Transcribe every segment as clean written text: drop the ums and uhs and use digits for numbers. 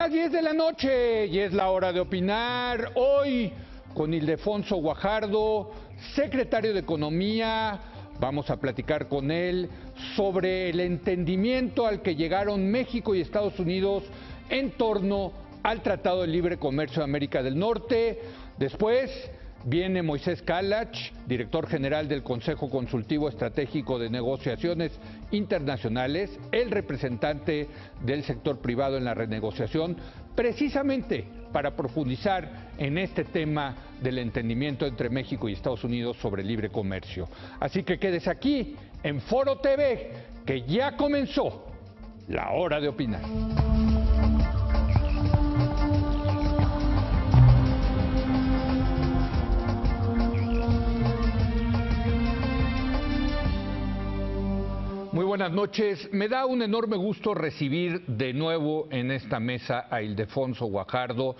Las 10 de la noche y es la hora de opinar. Hoy con Ildefonso Guajardo, secretario de Economía. Vamos a platicar con él sobre el entendimiento al que llegaron México y Estados Unidos en torno al Tratado de Libre Comercio de América del Norte. Después viene Moisés Kalach, director general del Consejo Consultivo Estratégico de Negociaciones Internacionales, el representante del sector privado en la renegociación, precisamente para profundizar en este tema del entendimiento entre México y Estados Unidos sobre libre comercio. Así que quédese aquí en Foro TV, que ya comenzó la hora de opinar. Muy buenas noches. Me da un enorme gusto recibir de nuevo en esta mesa a Ildefonso Guajardo,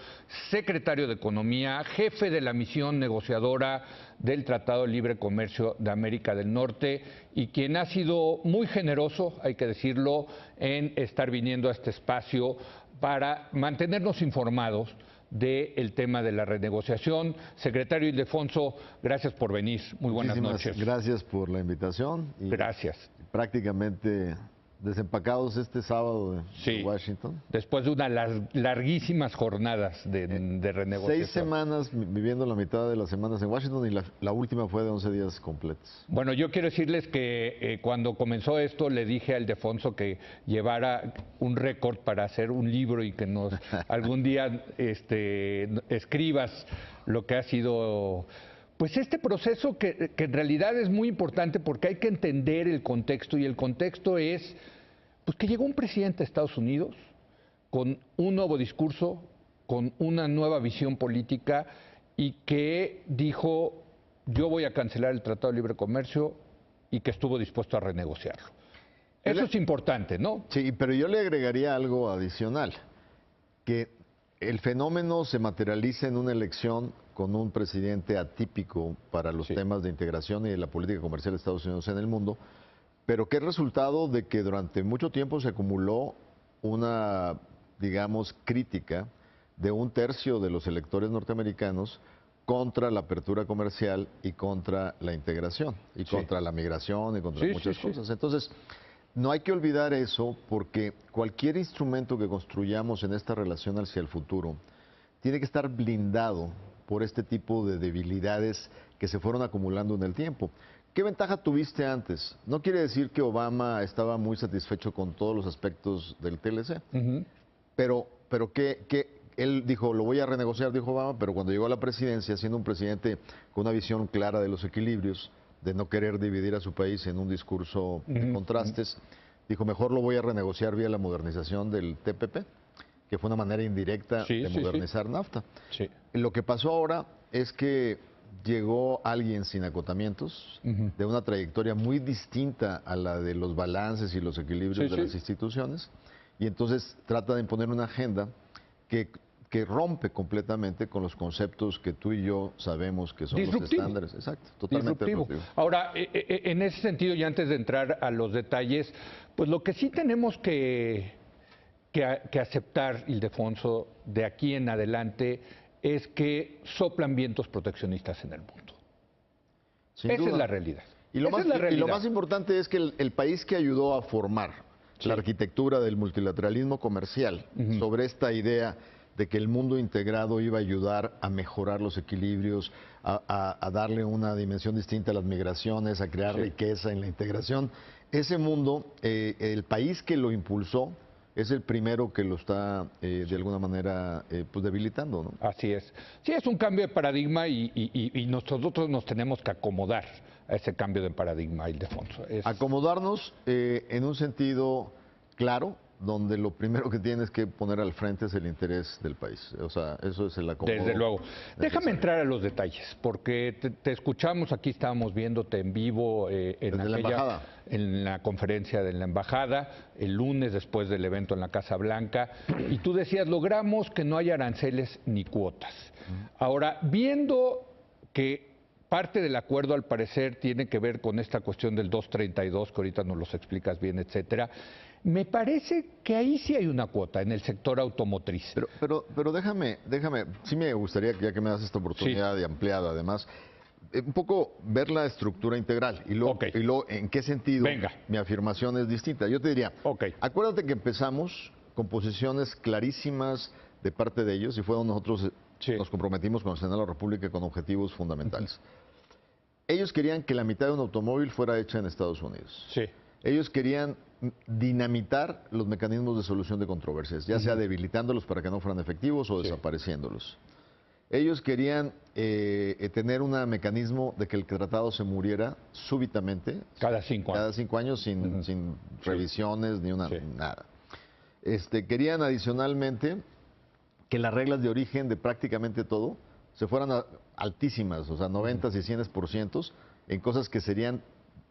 secretario de Economía, jefe de la misión negociadora del Tratado de Libre Comercio de América del Norte y quien ha sido muy generoso, hay que decirlo, en estar viniendo a este espacio para mantenernos informados del tema de la renegociación. Secretario Ildefonso, gracias por venir. Muy buenas noches. Gracias por la invitación. Gracias. Prácticamente desempacados este sábado de Washington. Después de unas larguísimas jornadas de renegociación. 6 semanas viviendo la mitad de las semanas en Washington y la última fue de 11 días completos. Bueno, yo quiero decirles que cuando comenzó esto le dije a Ildefonso que llevara un récord para hacer un libro y que nos algún día escribas lo que ha sido... Pues este proceso que en realidad es muy importante porque hay que entender el contexto, y el contexto es pues que llegó un presidente de Estados Unidos con un nuevo discurso, con una nueva visión política y que dijo: yo voy a cancelar el Tratado de Libre Comercio, y que estuvo dispuesto a renegociarlo. Eso es importante, ¿no? Sí, pero yo le agregaría algo adicional, que el fenómeno se materializa en una elección con un presidente atípico para los temas de integración y de la política comercial de Estados Unidos en el mundo, pero que es resultado de que durante mucho tiempo se acumuló una, digamos, crítica de 1/3 de los electores norteamericanos contra la apertura comercial y contra la integración, y contra la migración y contra muchas cosas. Entonces, no hay que olvidar eso, porque cualquier instrumento que construyamos en esta relación hacia el futuro tiene que estar blindado por este tipo de debilidades que se fueron acumulando en el tiempo. ¿Qué ventaja tuviste antes? No quiere decir que Obama estaba muy satisfecho con todos los aspectos del TLC, pero que él dijo: lo voy a renegociar, dijo Obama, pero cuando llegó a la presidencia, siendo un presidente con una visión clara de los equilibrios, de no querer dividir a su país en un discurso de contrastes, dijo: mejor lo voy a renegociar vía la modernización del TPP, que fue una manera indirecta de modernizar NAFTA. Lo que pasó ahora es que llegó alguien sin acotamientos, de una trayectoria muy distinta a la de los balances y los equilibrios de las instituciones, y entonces trata de imponer una agenda que rompe completamente con los conceptos que tú y yo sabemos que son los estándares. Exacto, totalmente disruptivo. Ahora, en ese sentido, y antes de entrar a los detalles, pues lo que sí tenemos que aceptar, Ildefonso, de aquí en adelante, es que soplan vientos proteccionistas en el mundo. Esa es la realidad. Y lo más importante es que el país que ayudó a formar la arquitectura del multilateralismo comercial sobre esta idea de que el mundo integrado iba a ayudar a mejorar los equilibrios, a darle una dimensión distinta a las migraciones, a crear riqueza en la integración. Ese mundo, el país que lo impulsó, es el primero que lo está de alguna manera pues debilitando, ¿no? Así es. Sí, es un cambio de paradigma y nosotros nos tenemos que acomodar a ese cambio de paradigma, Ildefonso. Acomodarnos en un sentido claro, donde lo primero que tienes que poner al frente es el interés del país. O sea, eso es el acomodo. Desde luego. Déjame entrar a los detalles, porque te escuchamos, aquí estábamos viéndote en vivo en la conferencia de la Embajada, el lunes después del evento en la Casa Blanca, y tú decías: logramos que no haya aranceles ni cuotas. Ahora, viendo que parte del acuerdo, al parecer, tiene que ver con esta cuestión del 232, que ahorita nos los explicas bien, etcétera, Me parece que ahí sí hay una cuota en el sector automotriz. Pero déjame, sí me gustaría, ya que me das esta oportunidad de ampliada, además, un poco ver la estructura integral y luego en qué sentido mi afirmación es distinta. Yo te diría, acuérdate que empezamos con posiciones clarísimas de parte de ellos y fue donde nosotros nos comprometimos con el Senado de la República con objetivos fundamentales. Ellos querían que la mitad de un automóvil fuera hecha en Estados Unidos. Ellos querían dinamitar los mecanismos de solución de controversias, ya sea debilitándolos para que no fueran efectivos o desapareciéndolos. Ellos querían tener un mecanismo de que el tratado se muriera súbitamente. Cada 5 años. Cada 5 años sin revisiones ni nada. Querían adicionalmente que las reglas de origen de prácticamente todo se fueran altísimas, o sea, 90 y 100% en cosas que serían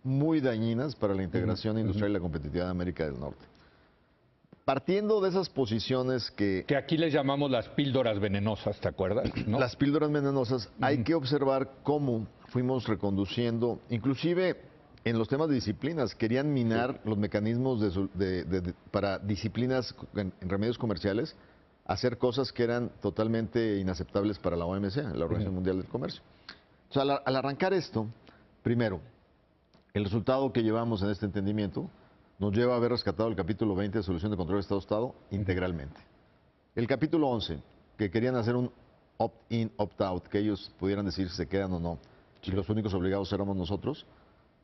muy dañinas para la integración industrial y la competitividad de América del Norte. Partiendo de esas posiciones que aquí les llamamos las píldoras venenosas, ¿te acuerdas? ¿No? Las píldoras venenosas, hay que observar cómo fuimos reconduciendo, inclusive en los temas de disciplinas, querían minar los mecanismos para disciplinas en remedios comerciales, hacer cosas que eran totalmente inaceptables para la OMC, la Organización Mundial del Comercio. O sea, al arrancar esto, primero, el resultado que llevamos en este entendimiento nos lleva a haber rescatado el capítulo 20 de Solución de Control de Estado-Estado integralmente. El capítulo 11, que querían hacer un opt-in, opt-out, que ellos pudieran decir si se quedan o no, y los únicos obligados éramos nosotros,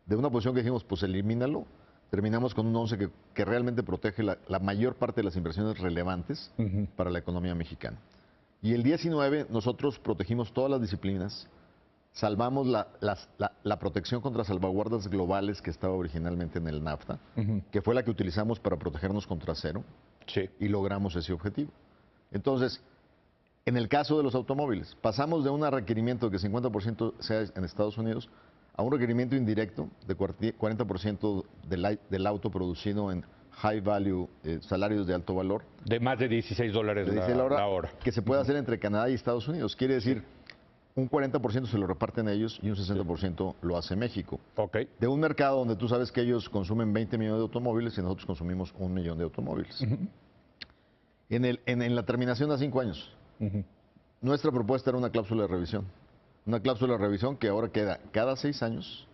de una posición que dijimos, pues elimínalo, terminamos con un 11 que realmente protege la mayor parte de las inversiones relevantes para la economía mexicana. Y el 19, nosotros protegimos todas las disciplinas, salvamos la protección contra salvaguardas globales que estaba originalmente en el NAFTA, que fue la que utilizamos para protegernos contra acero, y logramos ese objetivo. Entonces, en el caso de los automóviles, pasamos de un requerimiento de que 50% sea en Estados Unidos a un requerimiento indirecto de 40% del auto producido en high value, salarios de alto valor. De más de $16 la hora. Que se puede hacer entre Canadá y Estados Unidos. Quiere decir, un 40% se lo reparten ellos y un 60% lo hace México. De un mercado donde tú sabes que ellos consumen 20 millones de automóviles y nosotros consumimos 1 millón de automóviles. En la terminación a 5 años, nuestra propuesta era una cláusula de revisión. Una cláusula de revisión que ahora queda cada 6 años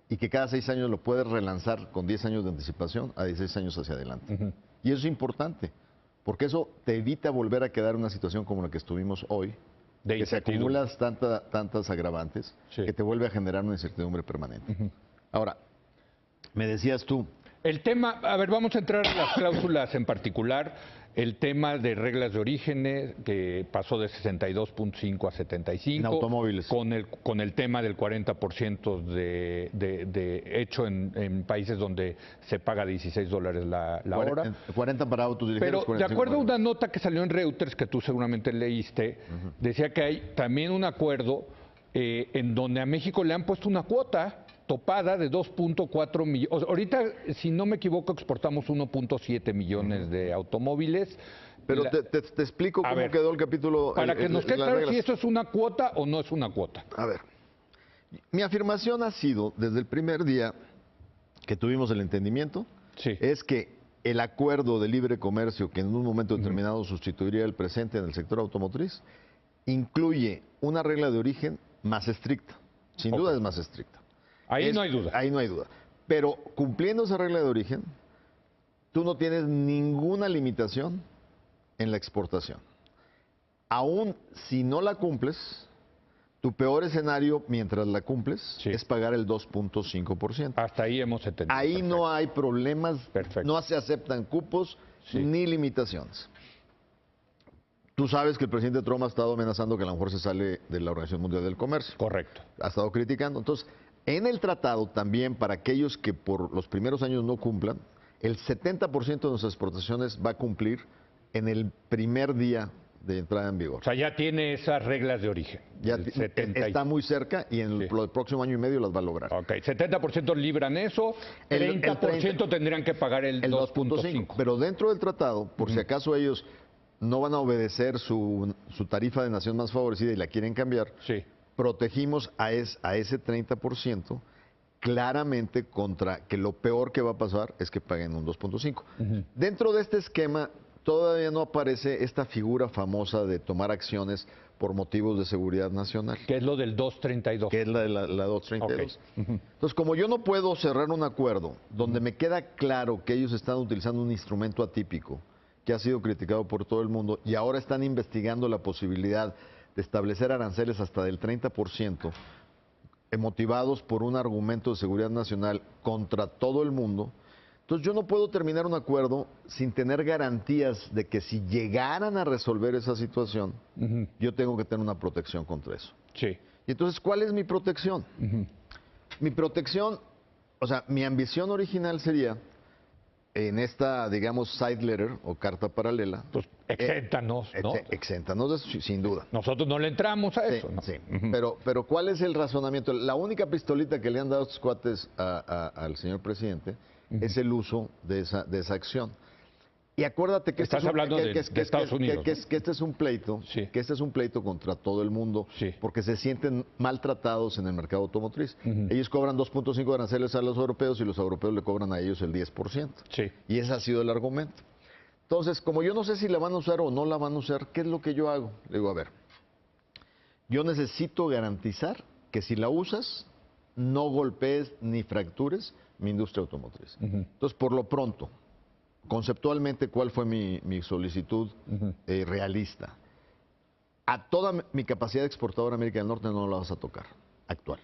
y que cada 6 años lo puedes relanzar con 10 años de anticipación a 16 años hacia adelante. Y eso es importante, porque eso te evita volver a quedar en una situación como la que estuvimos hoy, que se acumulan tantas agravantes, que te vuelve a generar una incertidumbre permanente. Ahora, me decías tú. El tema, a ver, vamos a entrar en las cláusulas en particular. El tema de reglas de orígenes, que pasó de 62.5 a 75. En automóviles. Con el tema del 40% de hecho en países donde se paga $16 la hora. 40 para autos ligeros. Pero de acuerdo a una nota que salió en Reuters, que tú seguramente leíste, decía que hay también un acuerdo en donde a México le han puesto una cuota topada de 2.4 millones. Ahorita, si no me equivoco, exportamos 1.7 millones de automóviles. Pero te explico cómo quedó el capítulo. Para que nos quede claro si esto es una cuota o no es una cuota. A ver, mi afirmación ha sido, desde el primer día que tuvimos el entendimiento, es que el acuerdo de libre comercio, que en un momento determinado sustituiría el presente en el sector automotriz, incluye una regla de origen más estricta. Sin duda es más estricta. Ahí no hay duda. Ahí no hay duda. Pero cumpliendo esa regla de origen, tú no tienes ninguna limitación en la exportación. Aún si no la cumples, tu peor escenario mientras la cumples es pagar el 2.5%. Hasta ahí hemos entendido. Ahí no hay problemas, no se aceptan cupos ni limitaciones. Tú sabes que el presidente Trump ha estado amenazando que a lo mejor se sale de la Organización Mundial del Comercio. Correcto. Ha estado criticando. Entonces, en el tratado también, para aquellos que por los primeros años no cumplan, el 70% de nuestras exportaciones va a cumplir en el primer día de entrada en vigor. O sea, ya tiene esas reglas de origen. Ya está muy cerca y en el próximo año y medio las va a lograr. 70% libran eso, 30% tendrían que pagar el 2.5. Pero dentro del tratado, por si acaso ellos no van a obedecer su tarifa de nación más favorecida y la quieren cambiar, protegimos a ese 30% claramente contra que lo peor que va a pasar es que paguen un 2.5. Dentro de este esquema todavía no aparece esta figura famosa de tomar acciones por motivos de seguridad nacional. Que es lo del 232. Que es la 232. Okay. Entonces, como yo no puedo cerrar un acuerdo donde me queda claro que ellos están utilizando un instrumento atípico que ha sido criticado por todo el mundo y ahora están investigando la posibilidad de establecer aranceles hasta del 30%, motivados por un argumento de seguridad nacional contra todo el mundo, entonces yo no puedo terminar un acuerdo sin tener garantías de que si llegaran a resolver esa situación, yo tengo que tener una protección contra eso. Sí. Y entonces, ¿cuál es mi protección? Mi protección, o sea, mi ambición original sería, en esta, digamos, side letter o carta paralela. Pues exéntanos, ¿no? Exéntanos, sin duda. Nosotros no le entramos a eso, Sí, ¿no? sí. Pero ¿cuál es el razonamiento? La única pistolita que le han dado estos cuates al señor presidente es el uso de esa acción. Y acuérdate que estás hablando de Estados Unidos, que este es un pleito, sí, que este es un pleito contra todo el mundo, sí, porque se sienten maltratados en el mercado automotriz. Ellos cobran 2.5 de aranceles a los europeos y los europeos le cobran a ellos el 10%. Sí. Y ese ha sido el argumento. Entonces, como yo no sé si la van a usar o no la van a usar, ¿qué es lo que yo hago? Le digo, a ver, yo necesito garantizar que si la usas, no golpees ni fractures mi industria automotriz. Entonces, por lo pronto, conceptualmente, ¿cuál fue mi solicitud realista? A toda mi capacidad exportadora a América del Norte no la vas a tocar, actual.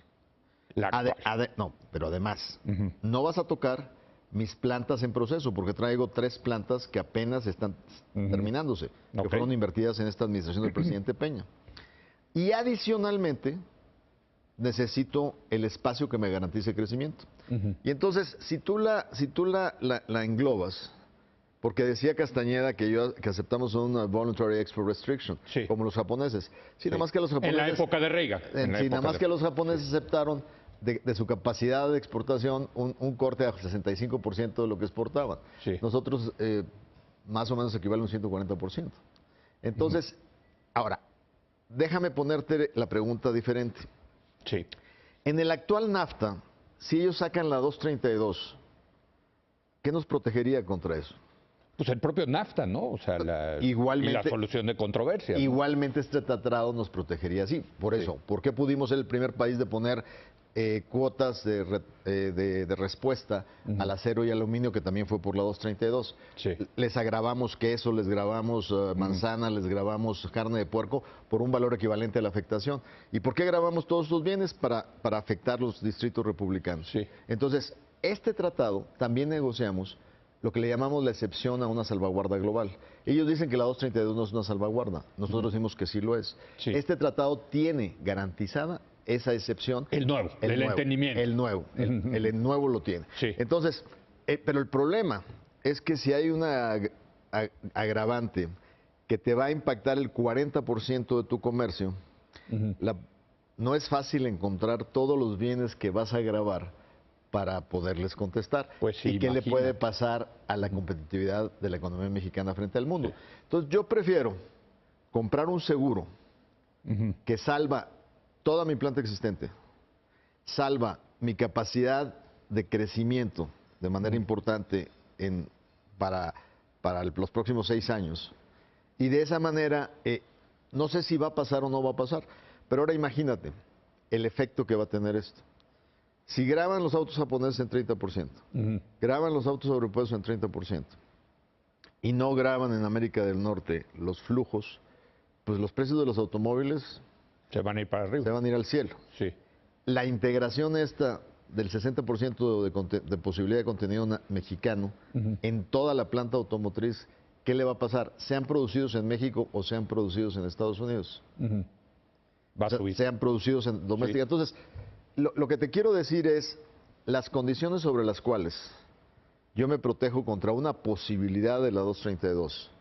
No, pero además, no vas a tocar mis plantas en proceso, porque traigo 3 plantas que apenas están terminándose, que fueron invertidas en esta administración del presidente Peña. Y adicionalmente, necesito el espacio que me garantice crecimiento. Y entonces, si tú la englobas, porque decía Castañeda que aceptamos una voluntary export restriction, sí, como los japoneses. Sí, nada más que los japoneses, en la época de Reagan. Sí, nada más que los japoneses aceptaron de su capacidad de exportación un corte a 65% de lo que exportaban. Sí. Nosotros más o menos equivale a un 140%. Entonces, ahora, déjame ponerte la pregunta diferente. Sí. En el actual NAFTA, si ellos sacan la 232, ¿qué nos protegería contra eso? Pues el propio NAFTA, ¿no? O sea, y la solución de controversia, ¿no? Igualmente este tratado nos protegería así. Por eso, sí. ¿Por qué pudimos ser el primer país de poner cuotas de respuesta al acero y aluminio, que también fue por la 232? Sí. Les agravamos queso, les grabamos manzana, les grabamos carne de puerco por un valor equivalente a la afectación. ¿Y por qué grabamos todos estos bienes? Para afectar los distritos republicanos. Sí. Entonces, este tratado también negociamos lo que le llamamos la excepción a una salvaguarda global. Ellos dicen que la 232 no es una salvaguarda, nosotros decimos que sí lo es. Sí. Este tratado tiene garantizada esa excepción. El nuevo, el entendimiento. El nuevo, el nuevo lo tiene. Sí. Entonces, pero el problema es que si hay una agravante que te va a impactar el 40% de tu comercio, no es fácil encontrar todos los bienes que vas a gravar para poderles contestar. Pues sí, ¿y qué le puede pasar a la competitividad de la economía mexicana frente al mundo? Sí. Entonces yo prefiero comprar un seguro que salva toda mi planta existente, salva mi capacidad de crecimiento de manera importante para los próximos 6 años. Y de esa manera, no sé si va a pasar o no va a pasar, pero ahora imagínate el efecto que va a tener esto. Si graban los autos japoneses en 30%, graban los autos europeos en 30%, y no graban en América del Norte los flujos, pues los precios de los automóviles se van a ir para arriba. Se van a ir al cielo. Sí. La integración esta del 60% de posibilidad de contenido mexicano en toda la planta automotriz, ¿qué le va a pasar? ¿Sean producidos en México o sean producidos en Estados Unidos? Va a subir. Sean producidos en doméstica. Sí. Entonces, lo que te quiero decir es las condiciones sobre las cuales yo me protejo contra una posibilidad de la 232,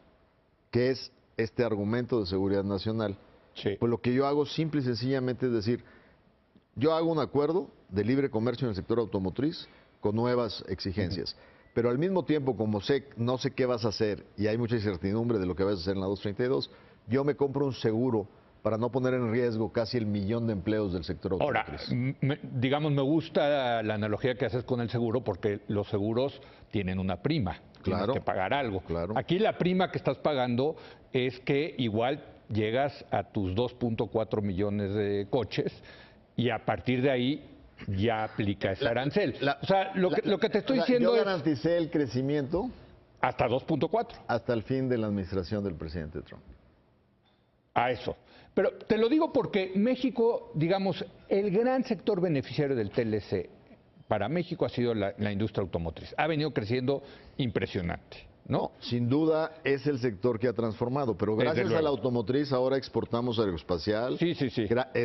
que es este argumento de seguridad nacional. Sí. Pues lo que yo hago simple y sencillamente es decir, yo hago un acuerdo de libre comercio en el sector automotriz con nuevas exigencias, pero al mismo tiempo, como no sé qué vas a hacer y hay mucha incertidumbre de lo que vas a hacer en la 232, yo me compro un seguro para no poner en riesgo casi el 1,000,000 de empleos del sector automotriz. Ahora, digamos, me gusta la analogía que haces con el seguro porque los seguros tienen una prima, tienes Claro, que pagar algo. claro. Aquí la prima que estás pagando es que igual llegas a tus 2.4 millones de coches y a partir de ahí ya aplica ese arancel. O sea, lo que te estoy diciendo yo es garanticé el crecimiento hasta 2.4. hasta el fin de la administración del presidente Trump. A eso. Pero te lo digo porque México, digamos, el gran sector beneficiario del TLC para México ha sido la industria automotriz. Ha venido creciendo impresionante, ¿no? Sin duda es el sector que ha transformado, pero gracias a la automotriz ahora exportamos aeroespacial. Sí.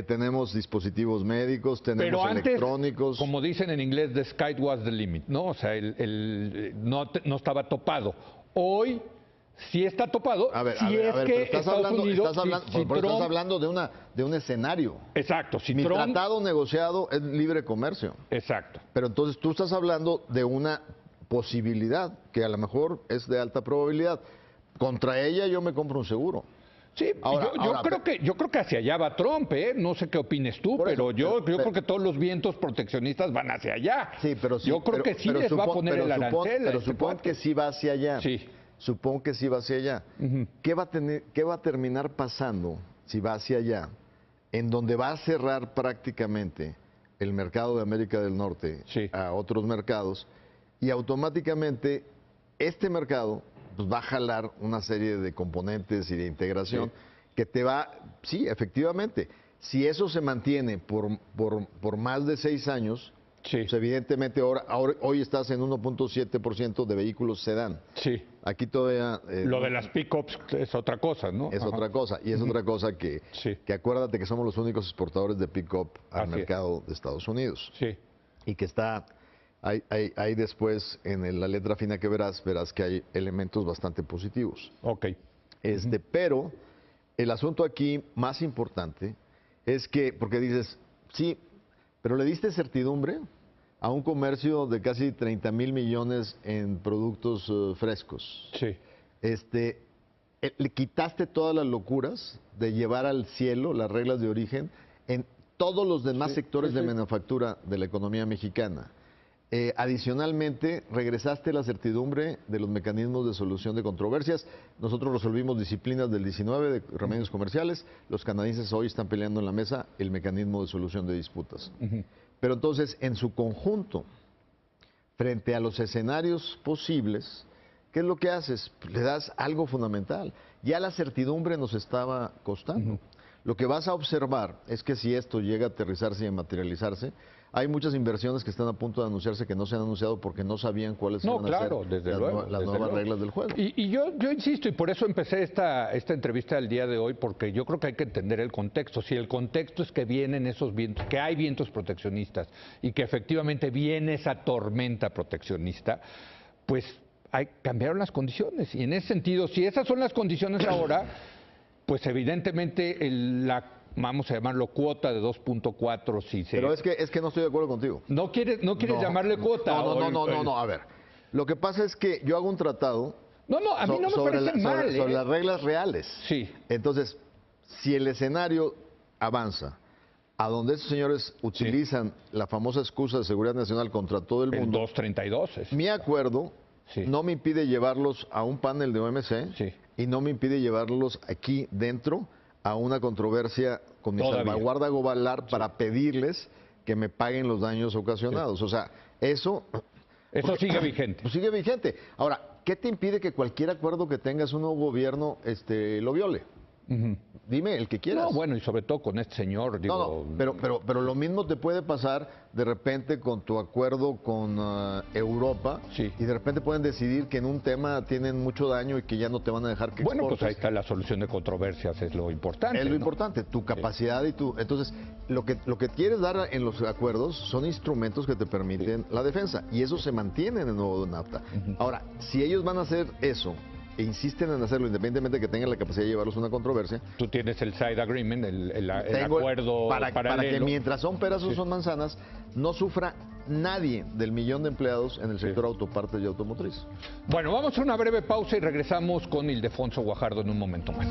Tenemos dispositivos médicos, tenemos Pero antes, electrónicos. como dicen en inglés, the sky was the limit, ¿no? O sea, no estaba topado. Hoy sí está topado. Estás hablando de un escenario. Exacto. Si Mi Trump... tratado negociado es libre comercio. Exacto. Pero entonces tú estás hablando de una posibilidad que a lo mejor es de alta probabilidad. Contra ella yo me compro un seguro. Sí, yo creo que hacia allá va Trump, ¿eh? No sé qué opines tú, pero yo creo que todos los vientos proteccionistas van hacia allá. Sí, pero yo creo que sí les va a poner el arancel. Pero supongo que sí va hacia allá. Sí. Supongo que sí va hacia allá. ¿Qué va a terminar pasando si va hacia allá? En donde va a cerrar prácticamente el mercado de América del Norte a otros mercados y automáticamente este mercado pues, va a jalar una serie de componentes y de integración que te va, sí, efectivamente, si eso se mantiene por más de 6 años, pues evidentemente hoy estás en 1.7% de vehículos sedán. Sí. Aquí todavía... Lo de las pick-ups es otra cosa, ¿no? Es otra cosa, y es otra cosa que acuérdate que somos los únicos exportadores de pick-up al mercado de Estados Unidos. Sí. Y que está... Hay después, en la letra fina que verás que hay elementos bastante positivos. Ok. Pero el asunto aquí más importante es que, porque dices, sí, pero le diste certidumbre a un comercio de casi 30,000 millones en productos frescos. Sí. Le quitaste todas las locuras de llevar al cielo las reglas de origen en todos los demás sectores de manufactura de la economía mexicana. Adicionalmente, regresaste la certidumbre de los mecanismos de solución de controversias. Nosotros resolvimos disciplinas del 19 de remedios comerciales. Los canadienses hoy están peleando en la mesa el mecanismo de solución de disputas. Pero entonces, en su conjunto, frente a los escenarios posibles, ¿qué es lo que haces? Le das algo fundamental. Ya la certidumbre nos estaba costando. Lo que vas a observar es que si esto llega a aterrizarse y a materializarse, hay muchas inversiones que están a punto de anunciarse que no se han anunciado porque no sabían cuáles iban a ser las nuevas reglas del juego. Y yo insisto, y por eso empecé esta entrevista del día de hoy, porque yo creo que hay que entender el contexto. Si el contexto es que vienen esos vientos, que hay vientos proteccionistas y que efectivamente viene esa tormenta proteccionista, pues cambiaron las condiciones. Y en ese sentido, si esas son las condiciones ahora, pues evidentemente vamos a llamarlo cuota de 2.4 si se... Pero es que no estoy de acuerdo contigo. ¿No quieres llamarle cuota? No, a ver. Lo que pasa es que yo hago un tratado... a mí no me parece mal. Sobre las reglas reales. Sí. Entonces, si el escenario avanza a donde esos señores utilizan la famosa excusa de seguridad nacional contra todo el mundo... El 232. Mi acuerdo no me impide llevarlos a un panel de OMC y no me impide llevarlos aquí dentro a una controversia con mi salvaguarda global para pedirles que me paguen los daños ocasionados. O sea, eso sigue vigente. Pues sigue vigente. Ahora, ¿qué te impide que cualquier acuerdo que tengas un nuevo gobierno lo viole? Dime, el que quieras. No, bueno, y sobre todo con este señor, digo... Pero lo mismo te puede pasar de repente con tu acuerdo con Europa y de repente pueden decidir que en un tema tienen mucho daño y que ya no te van a dejar que exportes. Bueno, pues ahí está la solución de controversias, es lo importante. Es lo importante, tu capacidad y tu... Entonces, lo que quieres dar en los acuerdos son instrumentos que te permiten la defensa y eso se mantiene en el nuevo NAFTA. Ahora, si ellos van a hacer eso e insisten en hacerlo independientemente de que tengan la capacidad de llevarlos a una controversia. Tú tienes el side agreement, el acuerdo para que mientras son peras o son manzanas, no sufra nadie del 1,000,000 de empleados en el sector autopartes y automotriz. Bueno, vamos a una breve pausa y regresamos con Ildefonso Guajardo en un momento más.